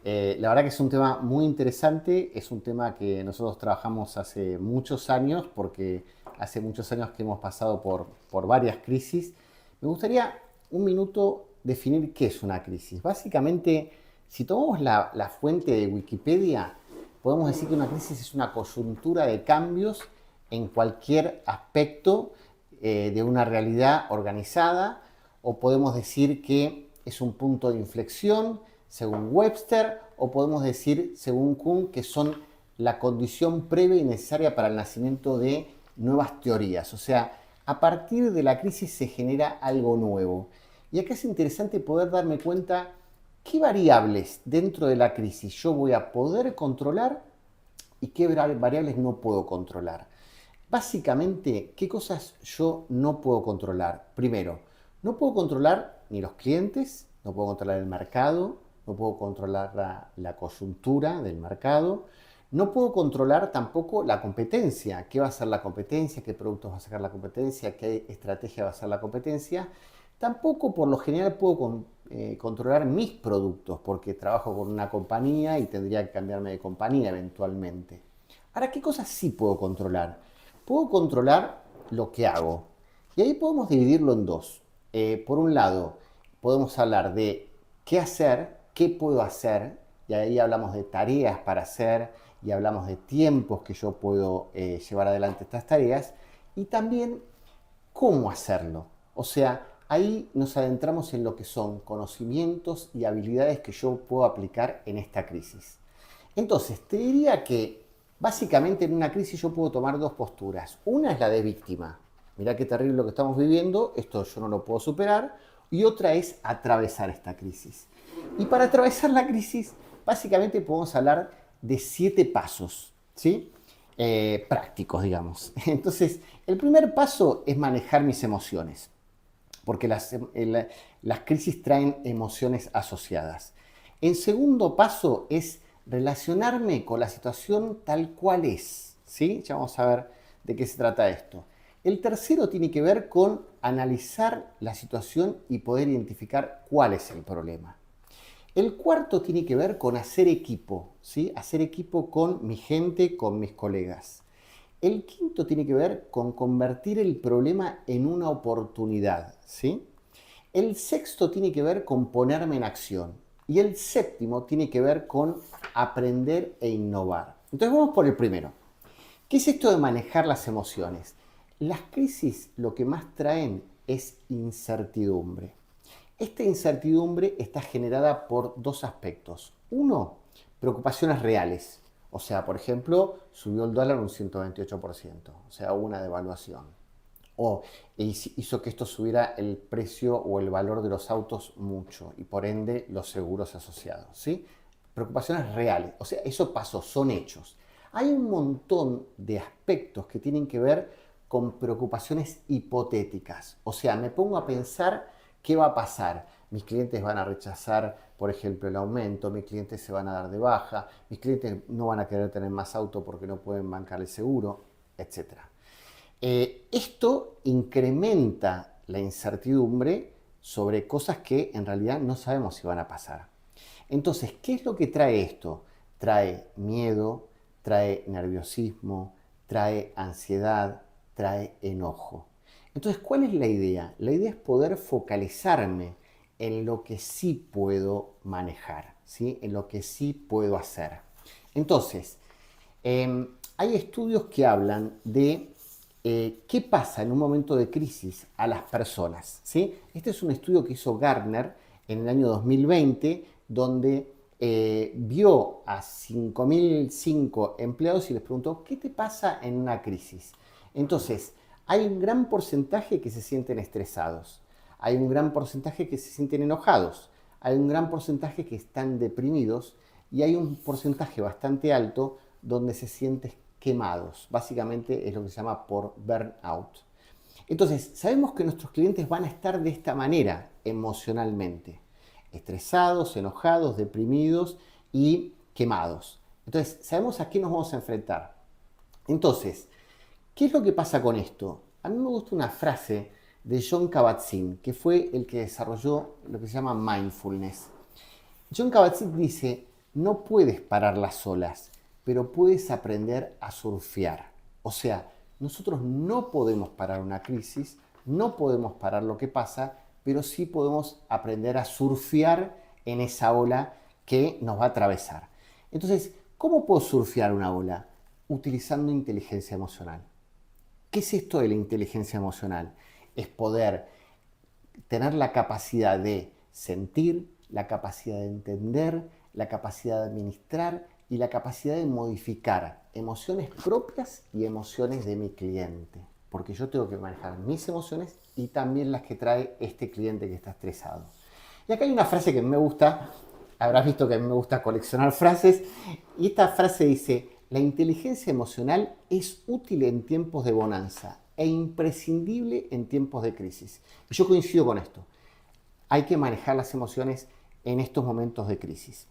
La verdad que es un tema muy interesante, es un tema que nosotros trabajamos hace muchos años, porque hace muchos años que hemos pasado por varias crisis. Me gustaría un minuto definir qué es una crisis. Básicamente, si tomamos la fuente de Wikipedia, podemos decir que una crisis es una coyuntura de cambios en cualquier aspecto de una realidad organizada, o podemos decir que es un punto de inflexión, según Webster, o podemos decir, según Kuhn, que son la condición previa y necesaria para el nacimiento de nuevas teorías. O sea, a partir de la crisis se genera algo nuevo. Y acá es interesante poder darme cuenta qué variables dentro de la crisis yo voy a poder controlar y qué variables no puedo controlar. Básicamente, ¿qué cosas yo no puedo controlar? Primero, no puedo controlar ni los clientes, no puedo controlar el mercado, no puedo controlar la coyuntura del mercado, no puedo controlar tampoco la competencia. ¿Qué va a ser la competencia? ¿Qué productos va a sacar la competencia? ¿Qué estrategia va a ser la competencia? Tampoco por lo general puedo controlar mis productos, porque trabajo con una compañía y tendría que cambiarme de compañía eventualmente. Ahora, ¿qué cosas sí puedo controlar? Puedo controlar lo que hago. Y ahí podemos dividirlo en dos. Por un lado, podemos hablar de qué hacer, qué puedo hacer, y ahí hablamos de tareas para hacer, y hablamos de tiempos que yo puedo llevar adelante estas tareas, y también cómo hacerlo. O sea, ahí nos adentramos en lo que son conocimientos y habilidades que yo puedo aplicar en esta crisis. Entonces, te diría que básicamente en una crisis yo puedo tomar dos posturas. Una es la de víctima. Mirá qué terrible lo que estamos viviendo, esto yo no lo puedo superar. Y otra es atravesar esta crisis. Y para atravesar la crisis, básicamente podemos hablar de 7 pasos, ¿sí? Prácticos, digamos. Entonces, el primer paso es manejar mis emociones, porque las crisis traen emociones asociadas. El segundo paso es relacionarme con la situación tal cual es, ¿sí? Ya vamos a ver de qué se trata esto. El tercero tiene que ver con analizar la situación y poder identificar cuál es el problema. El cuarto tiene que ver con hacer equipo, ¿sí? Hacer equipo con mi gente, con mis colegas. El quinto tiene que ver con convertir el problema en una oportunidad, ¿sí? El sexto tiene que ver con ponerme en acción. Y el séptimo tiene que ver con aprender e innovar. Entonces vamos por el primero. ¿Qué es esto de manejar las emociones? Las crisis lo que más traen es incertidumbre. Esta incertidumbre está generada por dos aspectos. Uno, preocupaciones reales. O sea, por ejemplo, subió el dólar un 128%, o sea, una devaluación. O hizo que esto subiera el precio o el valor de los autos mucho y por ende los seguros asociados. ¿Sí? Preocupaciones reales. O sea, eso pasó, son hechos. Hay un montón de aspectos que tienen que ver con preocupaciones hipotéticas. O sea, me pongo a pensar qué va a pasar. Mis clientes van a rechazar, por ejemplo, el aumento, mis clientes se van a dar de baja, mis clientes no van a querer tener más auto porque no pueden bancar el seguro, etcétera. Esto incrementa la incertidumbre sobre cosas que en realidad no sabemos si van a pasar. Entonces, ¿qué es lo que trae esto? Trae miedo, trae nerviosismo, trae ansiedad, trae enojo. Entonces, ¿cuál es la idea? La idea es poder focalizarme en lo que sí puedo manejar, ¿sí? En lo que sí puedo hacer. Entonces, hay estudios que hablan de qué pasa en un momento de crisis a las personas, ¿sí? Este es un estudio que hizo Gartner en el año 2020, donde vio a 5.005 empleados y les preguntó, ¿qué te pasa en una crisis? Entonces, hay un gran porcentaje que se sienten estresados, hay un gran porcentaje que se sienten enojados, hay un gran porcentaje que están deprimidos y hay un porcentaje bastante alto donde se sienten quemados. Básicamente es lo que se llama por burnout. Entonces, sabemos que nuestros clientes van a estar de esta manera emocionalmente, estresados, enojados, deprimidos y quemados. Entonces, sabemos a qué nos vamos a enfrentar. Entonces, ¿qué es lo que pasa con esto? A mí me gusta una frase de John Kabat-Zinn, que fue el que desarrolló lo que se llama mindfulness. John Kabat-Zinn dice, no puedes parar las olas, pero puedes aprender a surfear. O sea, nosotros no podemos parar una crisis, no podemos parar lo que pasa, pero sí podemos aprender a surfear en esa ola que nos va a atravesar. Entonces, ¿cómo puedo surfear una ola? Utilizando inteligencia emocional. ¿Qué es esto de la inteligencia emocional? Es poder tener la capacidad de sentir, la capacidad de entender, la capacidad de administrar y la capacidad de modificar emociones propias y emociones de mi cliente. Porque yo tengo que manejar mis emociones y también las que trae este cliente que está estresado. Y acá hay una frase que me gusta, habrás visto que a mí me gusta coleccionar frases, y esta frase dice: la inteligencia emocional es útil en tiempos de bonanza e imprescindible en tiempos de crisis. Y yo coincido con esto. Hay que manejar las emociones en estos momentos de crisis.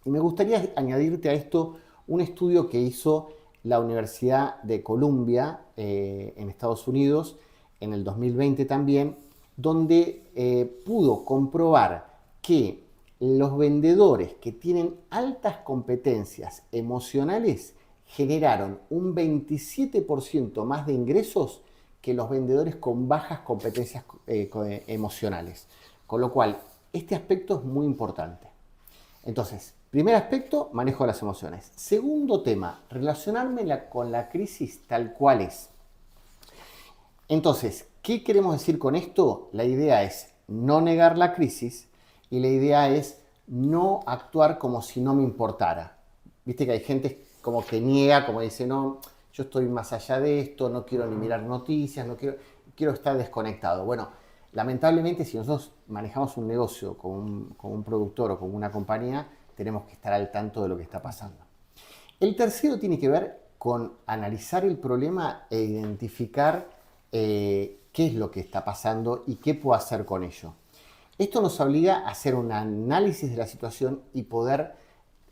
Y me gustaría añadirte a esto un estudio que hizo la Universidad de Columbia en Estados Unidos en el 2020 también, donde pudo comprobar que los vendedores que tienen altas competencias emocionales generaron un 27% más de ingresos que los vendedores con bajas competencias emocionales. Con lo cual, este aspecto es muy importante. Entonces, primer aspecto, manejo de las emociones. Segundo tema, relacionarme con la crisis tal cual es. Entonces, ¿qué queremos decir con esto? La idea es no negar la crisis y la idea es no actuar como si no me importara. Viste que hay gente como que niega, como dice, no, yo estoy más allá de esto, no quiero ni mirar noticias, quiero estar desconectado. Bueno, lamentablemente, si nosotros manejamos un negocio con un productor o con una compañía, tenemos que estar al tanto de lo que está pasando. El tercero tiene que ver con analizar el problema e identificar qué es lo que está pasando y qué puedo hacer con ello. Esto nos obliga a hacer un análisis de la situación y poder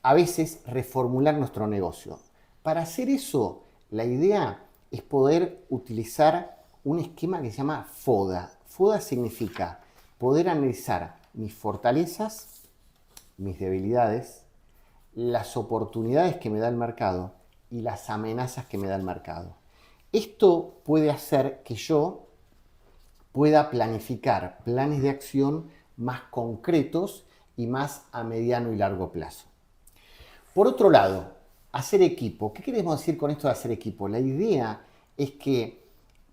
a veces reformular nuestro negocio. Para hacer eso, la idea es poder utilizar un esquema que se llama FODA. FODA significa poder analizar mis fortalezas, mis debilidades, las oportunidades que me da el mercado y las amenazas que me da el mercado. Esto puede hacer que yo pueda planificar planes de acción más concretos y más a mediano y largo plazo. Por otro lado, hacer equipo. ¿Qué queremos decir con esto de hacer equipo? La idea es que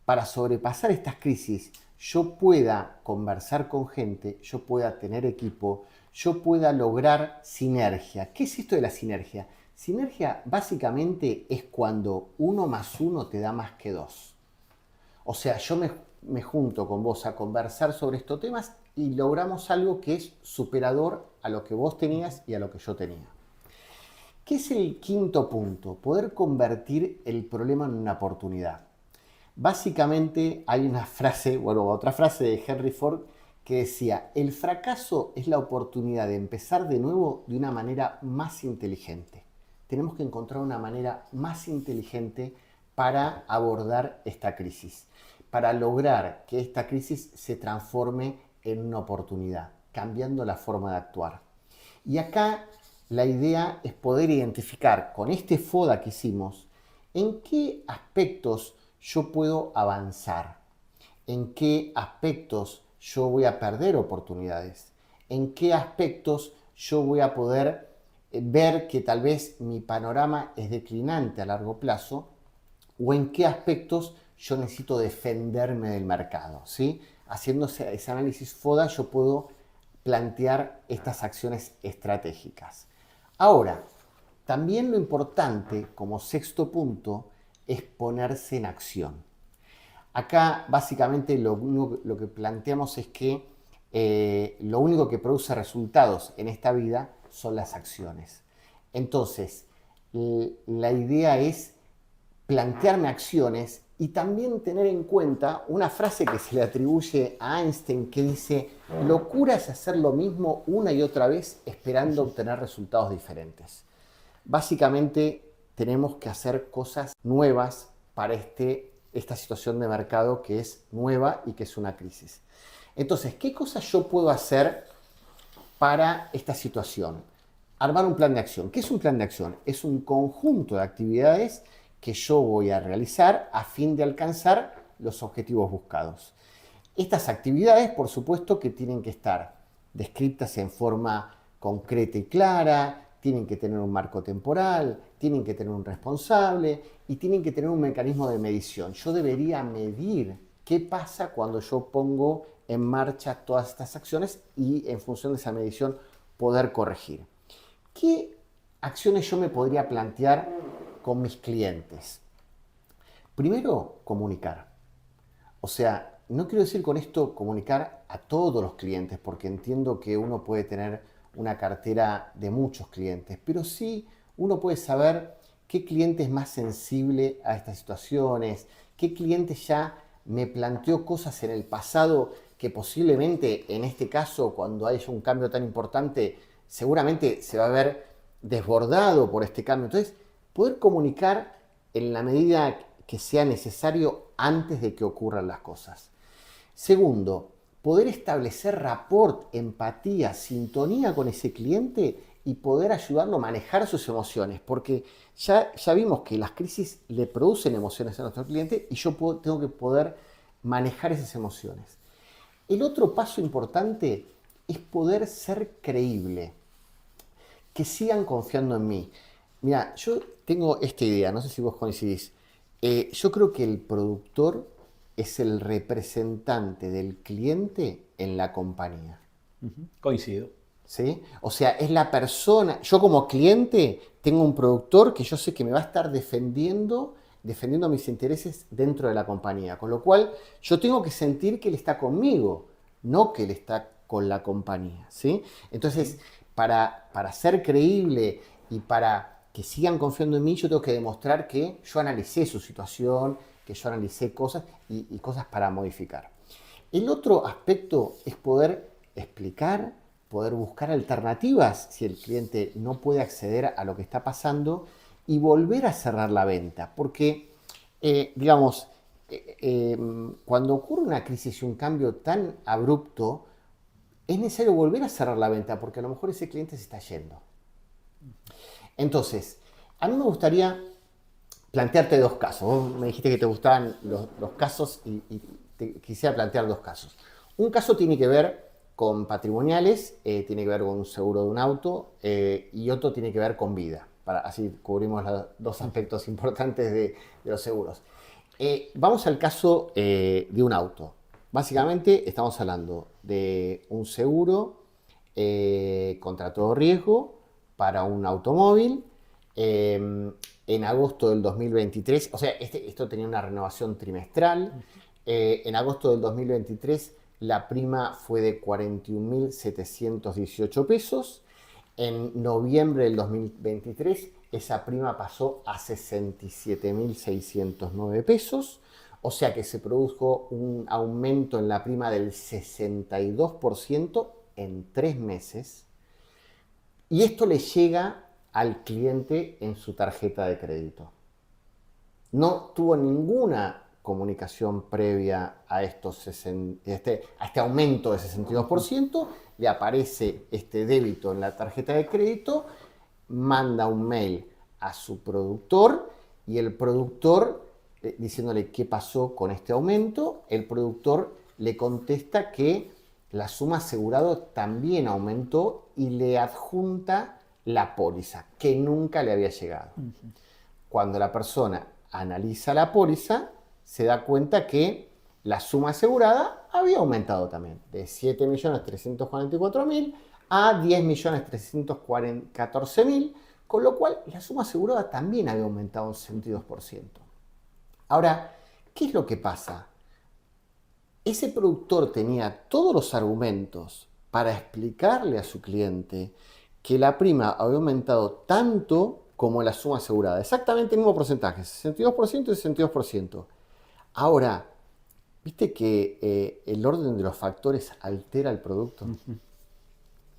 para sobrepasar estas crisis yo pueda conversar con gente, yo pueda tener equipo, yo pueda lograr sinergia. ¿Qué es esto de la sinergia? Sinergia básicamente es cuando 1 más 1 te da más que 2. O sea, yo me junto con vos a conversar sobre estos temas y logramos algo que es superador a lo que vos tenías y a lo que yo tenía. ¿Qué es el quinto punto? Poder convertir el problema en una oportunidad. Básicamente hay una frase, otra frase de Henry Ford que decía: el fracaso es la oportunidad de empezar de nuevo de una manera más inteligente. Tenemos que encontrar una manera más inteligente para abordar esta crisis, para lograr que esta crisis se transforme en una oportunidad, cambiando la forma de actuar. Y acá la idea es poder identificar con este FODA que hicimos en qué aspectos yo puedo avanzar, en qué aspectos yo voy a perder oportunidades, en qué aspectos yo voy a poder ver que tal vez mi panorama es declinante a largo plazo, o en qué aspectos yo necesito defenderme del mercado, ¿sí? Haciendo ese análisis FODA yo puedo plantear estas acciones estratégicas. Ahora, también lo importante, como sexto punto, es ponerse en acción. Acá básicamente lo que planteamos es que lo único que produce resultados en esta vida son las acciones. Entonces, la idea es plantearme acciones y también tener en cuenta una frase que se le atribuye a Einstein que dice: locura es hacer lo mismo una y otra vez esperando obtener resultados diferentes. Básicamente tenemos que hacer cosas nuevas para esta situación de mercado que es nueva y que es una crisis. Entonces, ¿qué cosas yo puedo hacer para esta situación? armar un plan de acción. ¿Qué es un plan de acción? Es un conjunto de actividades que yo voy a realizar a fin de alcanzar los objetivos buscados. Estas actividades, por supuesto, que tienen que estar descritas en forma concreta y clara, tienen que tener un marco temporal, tienen que tener un responsable y tienen que tener un mecanismo de medición. Yo debería medir qué pasa cuando yo pongo en marcha todas estas acciones y en función de esa medición poder corregir. ¿Qué acciones yo me podría plantear con mis clientes? Primero, comunicar. O sea, no quiero decir con esto comunicar a todos los clientes, porque entiendo que uno puede tener una cartera de muchos clientes, pero sí uno puede saber qué cliente es más sensible a estas situaciones, qué cliente ya me planteó cosas en el pasado que posiblemente en este caso, cuando haya un cambio tan importante, seguramente se va a ver desbordado por este cambio. Entonces, poder comunicar en la medida que sea necesario antes de que ocurran las cosas. Segundo, poder establecer rapport, empatía, sintonía con ese cliente y poder ayudarlo a manejar sus emociones, porque ya vimos que las crisis le producen emociones a nuestro cliente y yo tengo que poder manejar esas emociones. El otro paso importante es poder ser creíble, que sigan confiando en mí. Mira, yo tengo esta idea, no sé si vos coincidís. Yo creo que el productor es el representante del cliente en la compañía. Coincido. ¿Sí? O sea, es la persona, yo como cliente tengo un productor que yo sé que me va a estar defendiendo mis intereses dentro de la compañía, con lo cual yo tengo que sentir que él está conmigo, no que él está con la compañía, ¿sí? Entonces, para ser creíble y para que sigan confiando en mí, yo tengo que demostrar que yo analicé su situación, que yo analicé cosas y cosas para modificar. El otro aspecto es poder explicar, poder buscar alternativas si el cliente no puede acceder a lo que está pasando y volver a cerrar la venta. Porque, digamos, cuando ocurre una crisis y un cambio tan abrupto, es necesario volver a cerrar la venta porque a lo mejor ese cliente se está yendo. Entonces, a mí me gustaría plantearte dos casos. Vos me dijiste que te gustaban los casos y te quisiera plantear dos casos. Un caso tiene que ver con patrimoniales, tiene que ver con un seguro de un auto y otro tiene que ver con vida. Así cubrimos los dos aspectos importantes de los seguros. Vamos al caso de un auto. Básicamente estamos hablando de un seguro contra todo riesgo para un automóvil en agosto del 2023, o sea, esto tenía una renovación trimestral. En agosto del 2023 la prima fue de 41.718 pesos. En noviembre del 2023 esa prima pasó a 67.609 pesos. O sea que se produjo un aumento en la prima del 62% en 3 meses. Y esto le llega al cliente en su tarjeta de crédito. No tuvo ninguna comunicación previa a este aumento de 62%, le aparece este débito en la tarjeta de crédito, manda un mail a su productor y el productor, diciéndole qué pasó con este aumento, el productor le contesta que la suma asegurada también aumentó y le adjunta la póliza, que nunca le había llegado. Cuando la persona analiza la póliza, se da cuenta que la suma asegurada había aumentado también, de 7.344.000 a 10.314.000, con lo cual la suma asegurada también había aumentado un 62%. Ahora, ¿qué es lo que pasa? Ese productor tenía todos los argumentos para explicarle a su cliente que la prima había aumentado tanto como la suma asegurada. Exactamente el mismo porcentaje, 62% y 62%. Ahora, ¿viste que el orden de los factores altera el producto?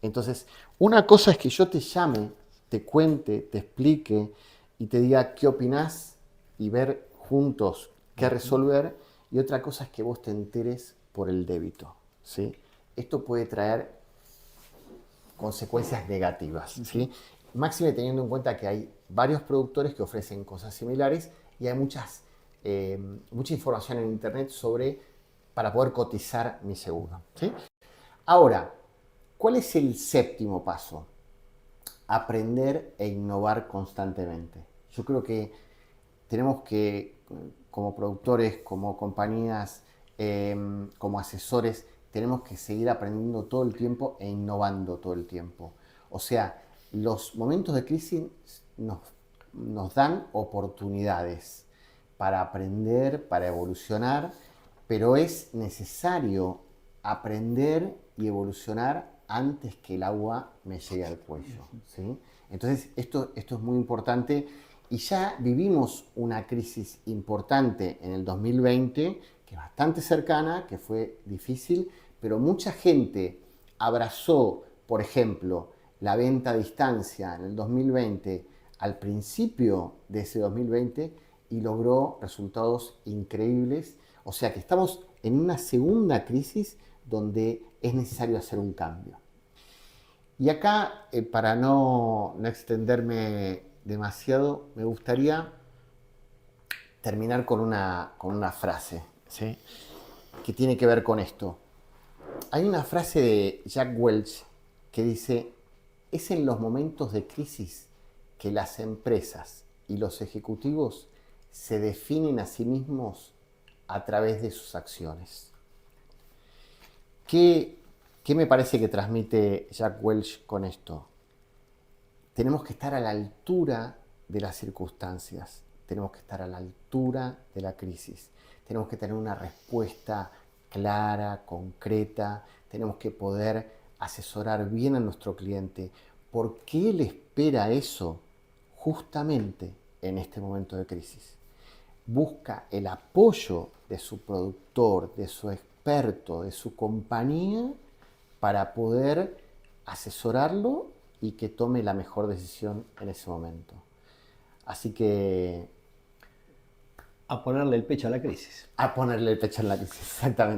Entonces, una cosa es que yo te llame, te cuente, te explique y te diga qué opinás y ver juntos qué resolver. Y otra cosa es que vos te enteres por el débito, ¿sí? Esto puede traer consecuencias negativas, ¿sí? Máxime teniendo en cuenta que hay varios productores que ofrecen cosas similares y hay mucha información en internet para poder cotizar mi seguro, ¿sí? Ahora, ¿cuál es el séptimo paso? Aprender e innovar constantemente. Yo creo que tenemos que, como productores, como compañías, como asesores, tenemos que seguir aprendiendo todo el tiempo e innovando todo el tiempo. O sea, los momentos de crisis nos dan oportunidades para aprender, para evolucionar, pero es necesario aprender y evolucionar antes que el agua me llegue al cuello, ¿sí? Entonces, esto es muy importante y ya vivimos una crisis importante en el 2020, que es bastante cercana, que fue difícil, pero mucha gente abrazó, por ejemplo, la venta a distancia en el 2020 al principio de ese 2020 y logró resultados increíbles. O sea que estamos en una segunda crisis donde es necesario hacer un cambio. Y acá, para no extenderme demasiado, me gustaría terminar con una frase, ¿sí? Que tiene que ver con esto. Hay una frase de Jack Welch que dice, es en los momentos de crisis que las empresas y los ejecutivos se definen a sí mismos a través de sus acciones. ¿Qué me parece que transmite Jack Welch con esto? Tenemos que estar a la altura de las circunstancias, tenemos que estar a la altura de la crisis, tenemos que tener una respuesta clara, concreta, tenemos que poder asesorar bien a nuestro cliente. ¿Por qué él espera eso justamente en este momento de crisis? Busca el apoyo de su productor, de su experto, de su compañía para poder asesorarlo y que tome la mejor decisión en ese momento. Así que... A ponerle el pecho a la crisis. A ponerle el pecho en la crisis, exactamente.